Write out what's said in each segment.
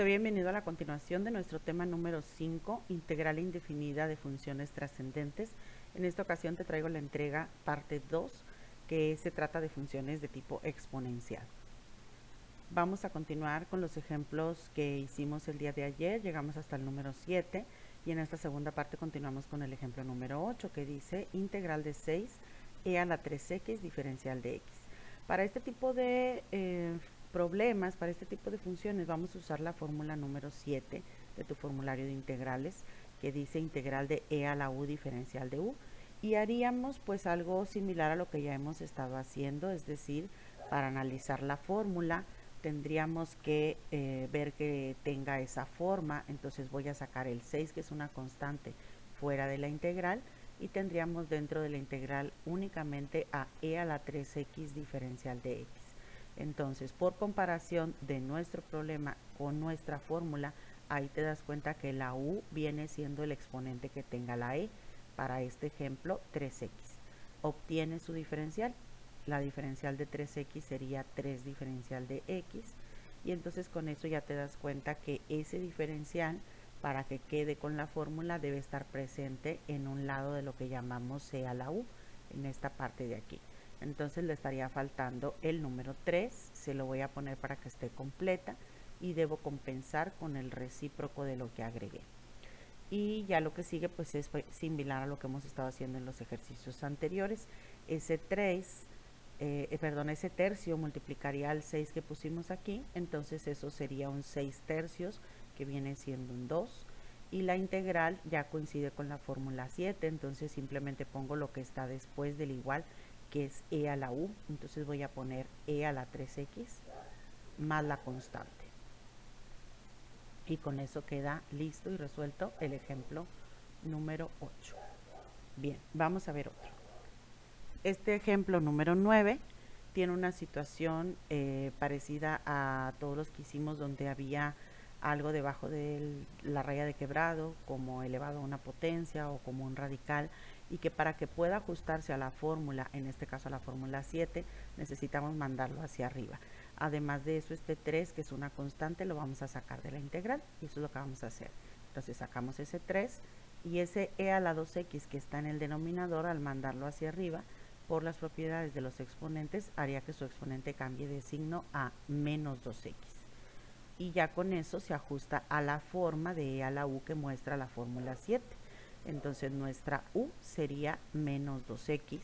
bienvenido a la continuación de nuestro tema número 5, integral indefinida de funciones trascendentes. En esta ocasión te traigo la entrega parte 2, que se trata de funciones de tipo exponencial. Vamos a continuar con los ejemplos que hicimos el día de ayer, llegamos hasta el número 7 y en esta segunda parte continuamos con el ejemplo número 8, que dice integral de 6 e a la 3x diferencial de x. Para este tipo de problemas, para este tipo de funciones, vamos a usar la fórmula número 7 de tu formulario de integrales, que dice integral de e a la u diferencial de u, y haríamos pues algo similar a lo que ya hemos estado haciendo, es decir, para analizar la fórmula tendríamos que ver que tenga esa forma. Entonces voy a sacar el 6, que es una constante, fuera de la integral, y tendríamos dentro de la integral únicamente a e a la 3x diferencial de x. Entonces, por comparación de nuestro problema con nuestra fórmula, ahí te das cuenta que la u viene siendo el exponente que tenga la e. Para este ejemplo, 3x. Obtiene su diferencial. La diferencial de 3x sería 3 diferencial de x, y entonces con eso ya te das cuenta que ese diferencial, para que quede con la fórmula, debe estar presente en un lado de lo que llamamos c a la u, en esta parte de aquí. Entonces le estaría faltando el número 3, se lo voy a poner para que esté completa, y debo compensar con el recíproco de lo que agregué. Y ya lo que sigue pues es similar a lo que hemos estado haciendo en los ejercicios anteriores. Ese tercio multiplicaría al 6 que pusimos aquí, entonces eso sería un 6 tercios, que viene siendo un 2, y la integral ya coincide con la fórmula 7, entonces simplemente pongo lo que está después del igual, que es e a la u. Entonces voy a poner e a la 3x más la constante, y con eso queda listo y resuelto el ejemplo número 8. Bien, vamos a ver otro. Este ejemplo número 9 tiene una situación parecida a todos los que hicimos, donde había algo debajo de la raya de quebrado, como elevado a una potencia o como un radical, y que para que pueda ajustarse a la fórmula, en este caso a la fórmula 7, necesitamos mandarlo hacia arriba. Además de eso, este 3, que es una constante, lo vamos a sacar de la integral, y eso es lo que vamos a hacer. Entonces sacamos ese 3, y ese e a la 2x que está en el denominador, al mandarlo hacia arriba, por las propiedades de los exponentes, haría que su exponente cambie de signo a menos 2x. Y ya con eso se ajusta a la forma de e a la u que muestra la fórmula 7. Entonces nuestra u sería menos 2x,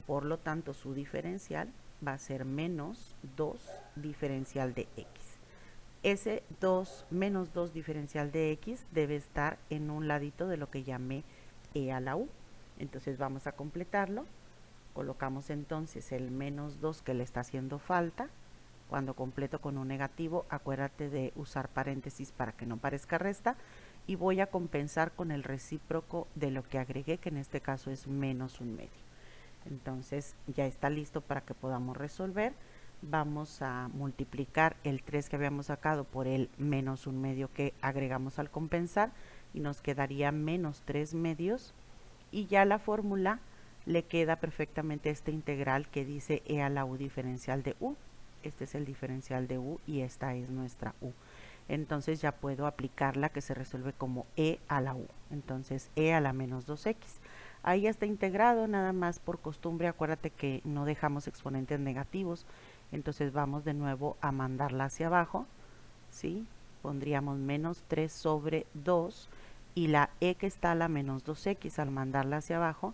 por lo tanto su diferencial va a ser menos 2 diferencial de x. Ese 2 menos 2 diferencial de x debe estar en un ladito de lo que llamé e a la u. Entonces vamos a completarlo. Colocamos entonces el menos 2 que le está haciendo falta. Cuando completo con un negativo, acuérdate de usar paréntesis para que no parezca resta, y voy a compensar con el recíproco de lo que agregué, que en este caso es menos un medio. Entonces ya está listo para que podamos resolver. Vamos a multiplicar el 3 que habíamos sacado por el menos un medio que agregamos al compensar, y nos quedaría menos 3 medios, y ya la fórmula le queda perfectamente esta integral que dice e a la u diferencial de u. Este es el diferencial de u y esta es nuestra u. Entonces ya puedo aplicarla, que se resuelve como e a la u. Entonces e a la menos 2x. Ahí está integrado, nada más por costumbre. Acuérdate que no dejamos exponentes negativos. Entonces vamos de nuevo a mandarla hacia abajo, ¿sí? Pondríamos menos 3 sobre 2, y la e que está a la menos 2x, al mandarla hacia abajo,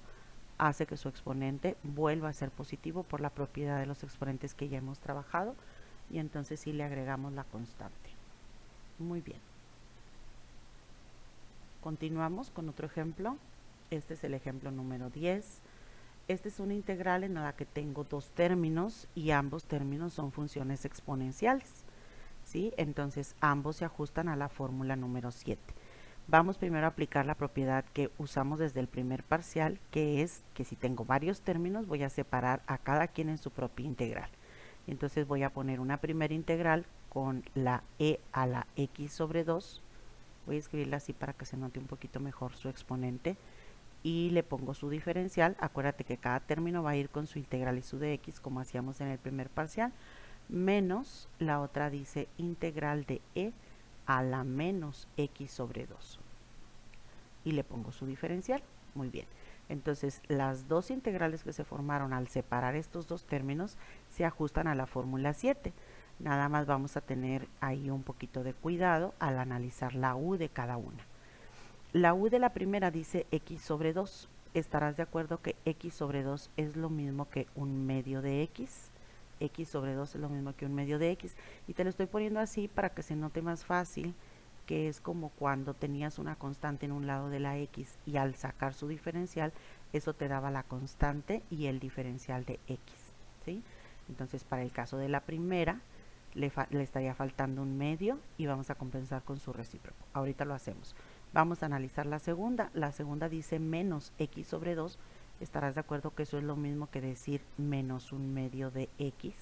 hace que su exponente vuelva a ser positivo por la propiedad de los exponentes que ya hemos trabajado, y entonces sí le agregamos la constante. Muy bien. Continuamos con otro ejemplo. Este es el ejemplo número 10. Este es una integral en la que tengo dos términos, y ambos términos son funciones exponenciales, ¿sí? Entonces ambos se ajustan a la fórmula número 7. Vamos primero a aplicar la propiedad que usamos desde el primer parcial, que es que si tengo varios términos, voy a separar a cada quien en su propia integral. Entonces voy a poner una primera integral con la e a la x sobre 2. Voy a escribirla así para que se note un poquito mejor su exponente, y le pongo su diferencial. Acuérdate que cada término va a ir con su integral y su de x, como hacíamos en el primer parcial, menos la otra dice integral de e a la menos x sobre 2. Y le pongo su diferencial. Muy bien. Entonces, las dos integrales que se formaron al separar estos dos términos se ajustan a la fórmula 7. Nada más vamos a tener ahí un poquito de cuidado al analizar la u de cada una. La u de la primera dice x sobre 2. Estarás de acuerdo que x sobre 2 es lo mismo que un medio de x. X sobre 2 es lo mismo que un medio de x. Y te lo estoy poniendo así para que se note más fácil, que es como cuando tenías una constante en un lado de la x y al sacar su diferencial, eso te daba la constante y el diferencial de x, ¿sí? Entonces, para el caso de la primera, le estaría faltando un medio y vamos a compensar con su recíproco. Ahorita lo hacemos. Vamos a analizar la segunda. La segunda dice menos x sobre 2. Estarás de acuerdo que eso es lo mismo que decir menos un medio de x.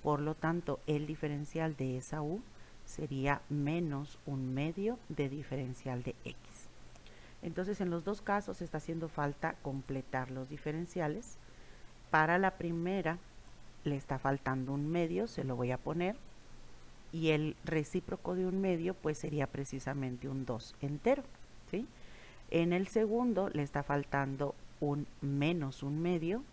Por lo tanto, el diferencial de esa u sería menos un medio de diferencial de x. Entonces, en los dos casos está haciendo falta completar los diferenciales. Para la primera le está faltando un medio, se lo voy a poner, y el recíproco de un medio pues sería precisamente un 2 entero, ¿sí? En el segundo le está faltando un menos un medio.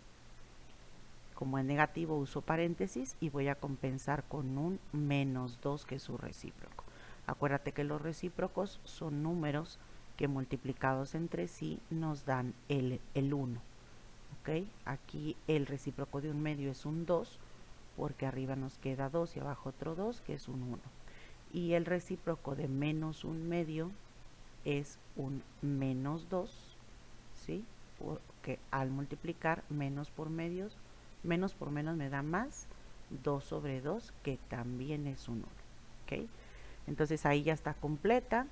Como es negativo uso paréntesis y voy a compensar con un menos 2 que es su recíproco. Acuérdate que los recíprocos son números que multiplicados entre sí nos dan el 1. ¿Okay? Aquí el recíproco de un medio es un 2 porque arriba nos queda 2 y abajo otro 2 que es un 1. Y el recíproco de menos un medio es un menos 2, ¿sí? Porque al multiplicar menos por medios, menos por menos me da más 2 sobre 2 que también es un 1. ¿Okay? Entonces ahí ya está completa,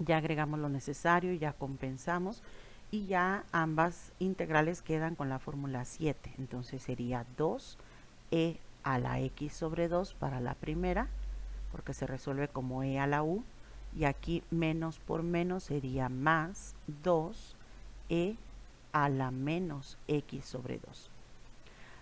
ya agregamos lo necesario, ya compensamos y ya ambas integrales quedan con la fórmula 7. Entonces sería 2e a la x sobre 2 para la primera, porque se resuelve como e a la u, y aquí menos por menos sería más 2e a la menos x sobre 2.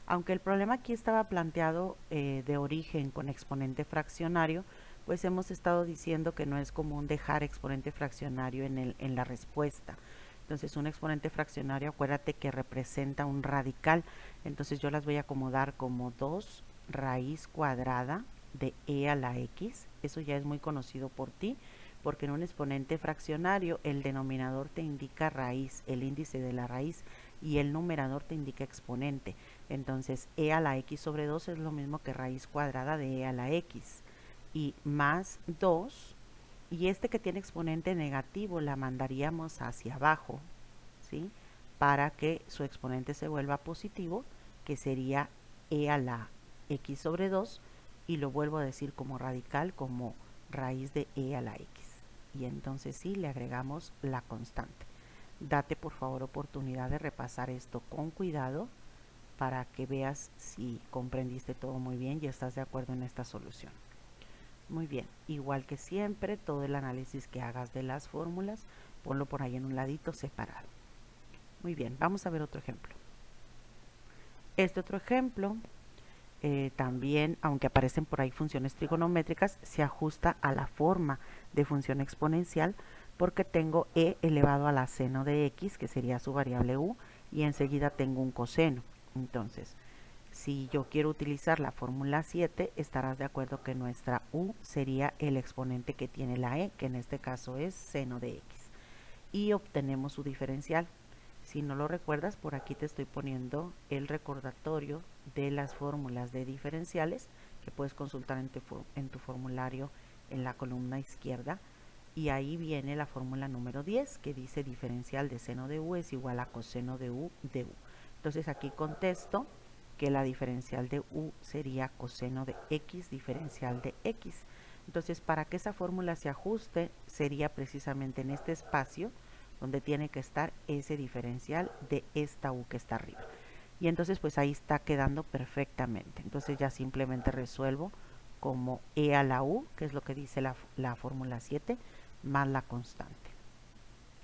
Aunque el problema aquí estaba planteado de origen con exponente fraccionario, pues hemos estado diciendo que no es común dejar exponente fraccionario en la respuesta. Entonces un exponente fraccionario, acuérdate que representa un radical. Entonces yo las voy a acomodar como 2 raíz cuadrada de e a la x. Eso ya es muy conocido por ti, porque en un exponente fraccionario el denominador te indica raíz, el índice de la raíz, y el numerador te indica exponente. Entonces e a la x sobre 2 es lo mismo que raíz cuadrada de e a la x. Y más 2, y este que tiene exponente negativo la mandaríamos hacia abajo, ¿sí? Para que su exponente se vuelva positivo, que sería e a la x sobre 2, y lo vuelvo a decir como radical, como raíz de e a la x. Y entonces sí, le agregamos la constante. Date por favor oportunidad de repasar esto con cuidado para que veas si comprendiste todo muy bien y estás de acuerdo en esta solución. Muy bien, igual que siempre, todo el análisis que hagas de las fórmulas, ponlo por ahí en un ladito separado. Muy bien, vamos a ver otro ejemplo. Este otro ejemplo, también, aunque aparecen por ahí funciones trigonométricas, se ajusta a la forma de función exponencial porque tengo e elevado a la seno de x, que sería su variable u, y enseguida tengo un coseno. Entonces, si yo quiero utilizar la fórmula 7, estarás de acuerdo que nuestra u sería el exponente que tiene la e, que en este caso es seno de x. Y obtenemos su diferencial. Si no lo recuerdas, por aquí te estoy poniendo el recordatorio de las fórmulas de diferenciales que puedes consultar en tu formulario en la columna izquierda. Y ahí viene la fórmula número 10 que dice diferencial de seno de u es igual a coseno de u de u. Entonces aquí contesto que la diferencial de u sería coseno de x diferencial de x. Entonces, para que esa fórmula se ajuste, sería precisamente en este espacio donde tiene que estar ese diferencial de esta u que está arriba. Y entonces, pues ahí está quedando perfectamente. Entonces ya simplemente resuelvo como e a la u, que es lo que dice la fórmula 7, más la constante.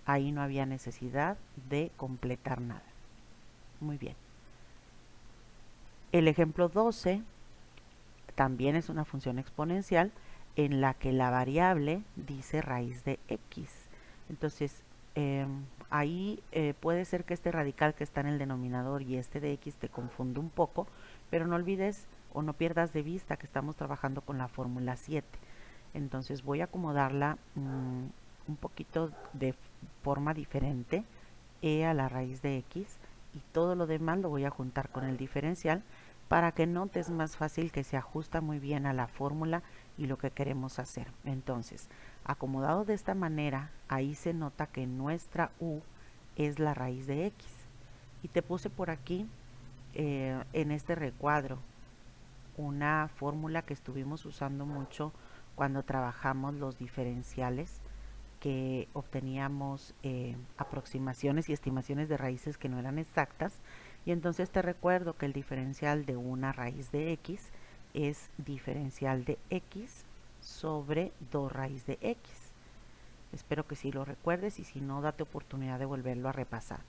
Ahí no había necesidad de completar nada. Muy bien. El ejemplo 12 también es una función exponencial. en la que la variable dice raíz de x. Entonces, ahí puede ser que este radical que está en el denominador y este de x te confunda un poco, pero no olvides o no pierdas de vista que estamos trabajando con la fórmula 7. Entonces voy a acomodarla un poquito de forma diferente, e a la raíz de x, y todo lo demás lo voy a juntar con el diferencial para que notes más fácil que se ajusta muy bien a la fórmula y lo que queremos hacer. Entonces, acomodado de esta manera, ahí se nota que nuestra u es la raíz de x. Y te puse por aquí, en este recuadro, una fórmula que estuvimos usando mucho cuando trabajamos los diferenciales, que obteníamos aproximaciones y estimaciones de raíces que no eran exactas, y entonces te recuerdo que el diferencial de una raíz de x es diferencial de x sobre 2 raíz de x. Espero que sí lo recuerdes, y si no, date oportunidad de volverlo a repasar.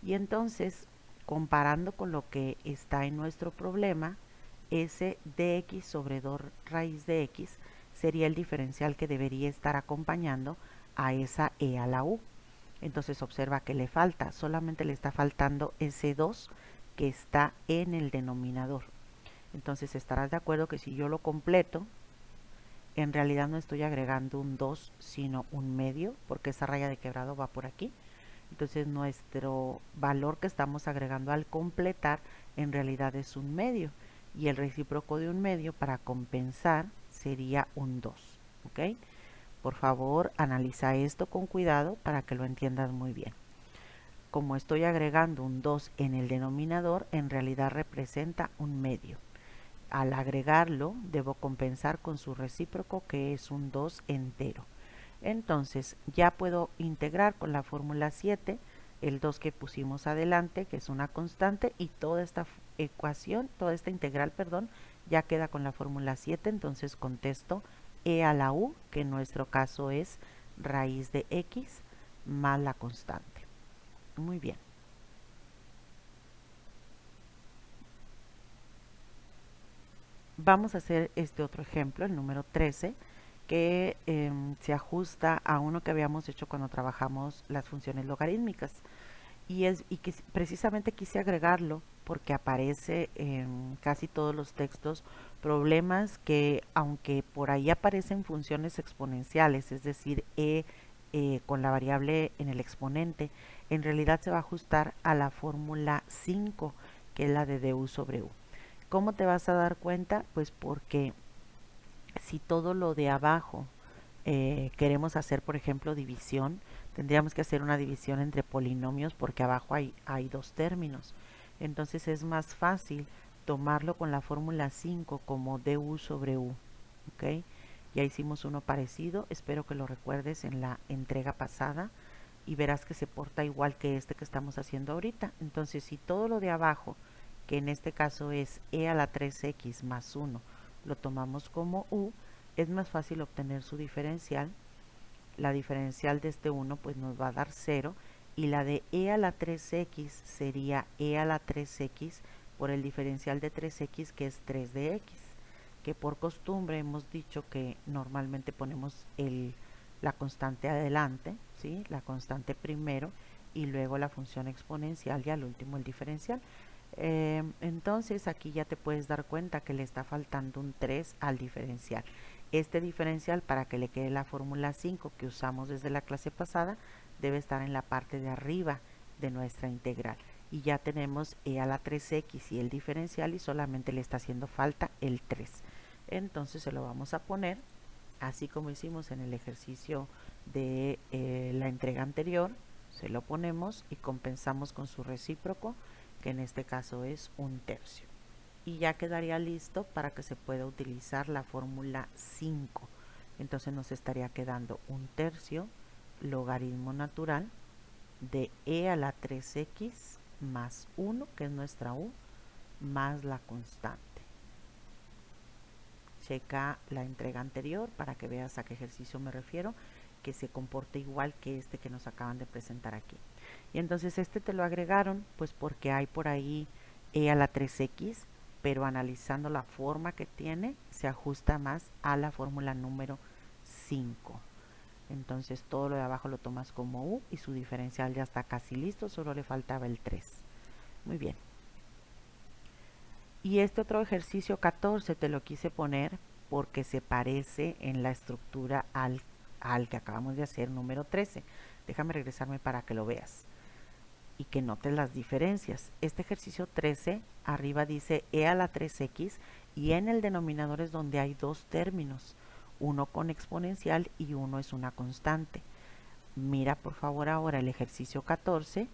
Y entonces, comparando con lo que está en nuestro problema, ese dx sobre 2 raíz de x sería el diferencial que debería estar acompañando a esa e a la u. Entonces observa que le falta, solamente le está faltando ese 2 que está en el denominador. Entonces estarás de acuerdo que si yo lo completo, en realidad no estoy agregando un 2, sino un medio, porque esa raya de quebrado va por aquí. Entonces nuestro valor que estamos agregando al completar en realidad es un medio, y el recíproco de un medio para compensar sería un 2. ¿Ok? Por favor, analiza esto con cuidado para que lo entiendas muy bien. Como estoy agregando un 2 en el denominador, en realidad representa un medio. Al agregarlo, debo compensar con su recíproco, que es un 2 entero. Entonces, ya puedo integrar con la fórmula 7 el 2 que pusimos adelante, que es una constante, y toda esta ecuación, toda esta integral, perdón, ya queda con la fórmula 7. Entonces contesto e a la u, que en nuestro caso es raíz de x más la constante. Muy bien. Vamos a hacer este otro ejemplo, el número 13, que se ajusta a uno que habíamos hecho cuando trabajamos las funciones logarítmicas. Y que precisamente quise agregarlo porque aparece en casi todos los textos problemas que, aunque por ahí aparecen funciones exponenciales, es decir, con la variable en el exponente, en realidad se va a ajustar a la fórmula 5, que es la de du sobre u. ¿Cómo te vas a dar cuenta? Pues porque si todo lo de abajo queremos hacer, por ejemplo, división, tendríamos que hacer una división entre polinomios, porque abajo hay dos términos. Entonces es más fácil tomarlo con la fórmula 5 como du sobre u. ¿Ok? Ya hicimos uno parecido, espero que lo recuerdes en la entrega pasada, y verás que se porta igual que este que estamos haciendo ahorita. Entonces, si todo lo de abajo, que en este caso es e a la 3x más 1, lo tomamos como u, es más fácil obtener su diferencial. La diferencial de este 1 pues nos va a dar 0, y la de e a la 3x sería e a la 3x por el diferencial de 3x, que es 3 de x, que por costumbre hemos dicho que normalmente ponemos la constante adelante, ¿sí? La constante primero, y luego la función exponencial, y al último el diferencial. Entonces aquí ya te puedes dar cuenta que le está faltando un 3 al diferencial. Este diferencial, para que le quede la fórmula 5 que usamos desde la clase pasada, debe estar en la parte de arriba de nuestra integral. Y ya tenemos e a la 3x y el diferencial, y solamente le está haciendo falta el 3. Entonces se lo vamos a poner así como hicimos en el ejercicio de la entrega anterior. Se lo ponemos y compensamos con su recíproco, que en este caso es un tercio. Y ya quedaría listo para que se pueda utilizar la fórmula 5. Entonces nos estaría quedando un tercio logaritmo natural de e a la 3x más 1, que es nuestra u, más la constante. Checa la entrega anterior para que veas a qué ejercicio me refiero, que se comporte igual que este que nos acaban de presentar aquí. Y entonces este te lo agregaron pues porque hay por ahí e a la 3x, pero analizando la forma que tiene, se ajusta más a la fórmula número 5. Entonces todo lo de abajo lo tomas como U y su diferencial ya está casi listo, solo le faltaba el 3. Muy bien. Y este otro ejercicio 14 te lo quise poner porque se parece en la estructura al que acabamos de hacer, número 13. Déjame regresarme para que lo veas y que notes las diferencias. Este ejercicio 13, arriba dice e a la 3x y en el denominador es donde hay dos términos, uno con exponencial y uno es una constante. Mira por favor ahora el ejercicio 14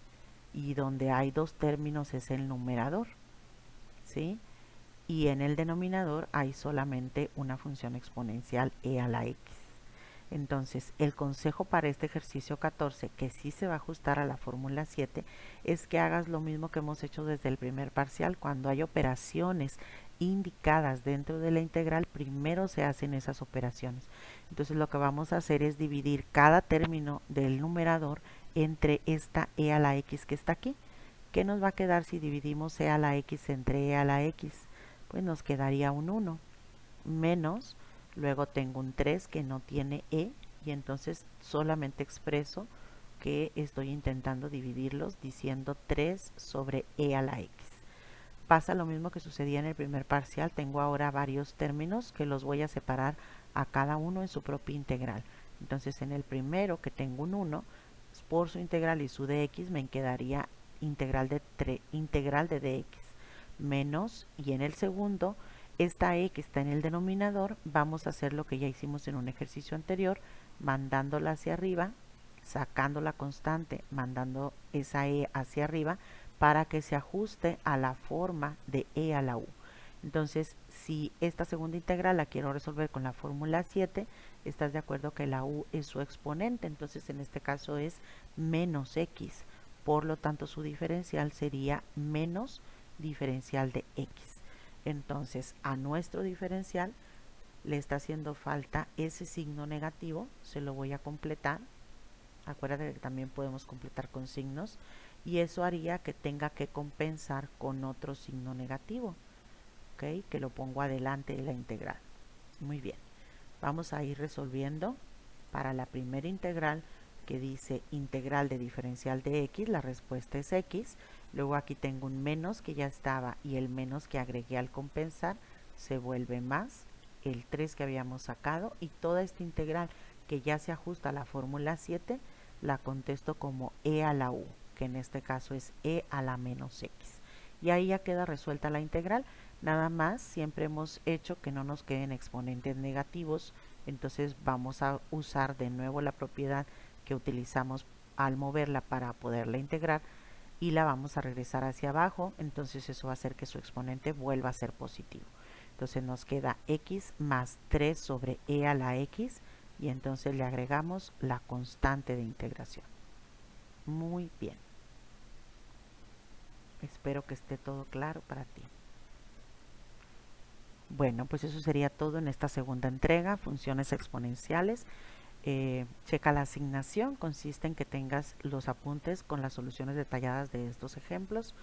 y donde hay dos términos es el numerador, ¿sí? Y en el denominador hay solamente una función exponencial e a la x. Entonces, el consejo para este ejercicio 14, que sí se va a ajustar a la fórmula 7, es que hagas lo mismo que hemos hecho desde el primer parcial. Cuando hay operaciones indicadas dentro de la integral, primero se hacen esas operaciones. Entonces, lo que vamos a hacer es dividir cada término del numerador entre esta e a la x que está aquí. ¿Qué nos va a quedar si dividimos e a la x entre e a la x? Pues nos quedaría un 1 menos, luego tengo un 3 que no tiene e y entonces solamente expreso que estoy intentando dividirlos diciendo 3 sobre e a la x. Pasa lo mismo que sucedía en el primer parcial, tengo ahora varios términos que los voy a separar a cada uno en su propia integral. Entonces en el primero, que tengo un 1, por su integral y su dx me quedaría integral de dx menos, y en el segundo, esta e que está en el denominador, vamos a hacer lo que ya hicimos en un ejercicio anterior, mandándola hacia arriba, sacando la constante, mandando esa e hacia arriba para que se ajuste a la forma de e a la u. Entonces, si esta segunda integral la quiero resolver con la fórmula 7, estás de acuerdo que la u es su exponente, entonces en este caso es menos x, por lo tanto su diferencial sería menos diferencial de x. Entonces a nuestro diferencial le está haciendo falta ese signo negativo, se lo voy a completar. Acuérdate que también podemos completar con signos y eso haría que tenga que compensar con otro signo negativo, ¿ok? Que lo pongo adelante de la integral. Muy bien, vamos a ir resolviendo para la primera integral que dice integral de diferencial de x, la respuesta es x. Luego aquí tengo un menos que ya estaba y el menos que agregué al compensar se vuelve más el 3 que habíamos sacado, y toda esta integral que ya se ajusta a la fórmula 7 la contesto como e a la u, que en este caso es e a la menos x. Y ahí ya queda resuelta la integral. Nada más, siempre hemos hecho que no nos queden exponentes negativos, entonces vamos a usar de nuevo la propiedad que utilizamos al moverla para poderla integrar y la vamos a regresar hacia abajo, entonces eso va a hacer que su exponente vuelva a ser positivo. Entonces nos queda x más 3 sobre e a la x y entonces le agregamos la constante de integración. Muy bien. Espero que esté todo claro para ti. Bueno, pues eso sería todo en esta segunda entrega, funciones exponenciales. Checa la asignación, consiste en que tengas los apuntes con las soluciones detalladas de estos ejemplos.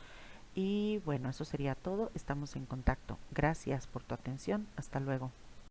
Y bueno, eso sería todo, estamos en contacto. Gracias por tu atención, hasta luego.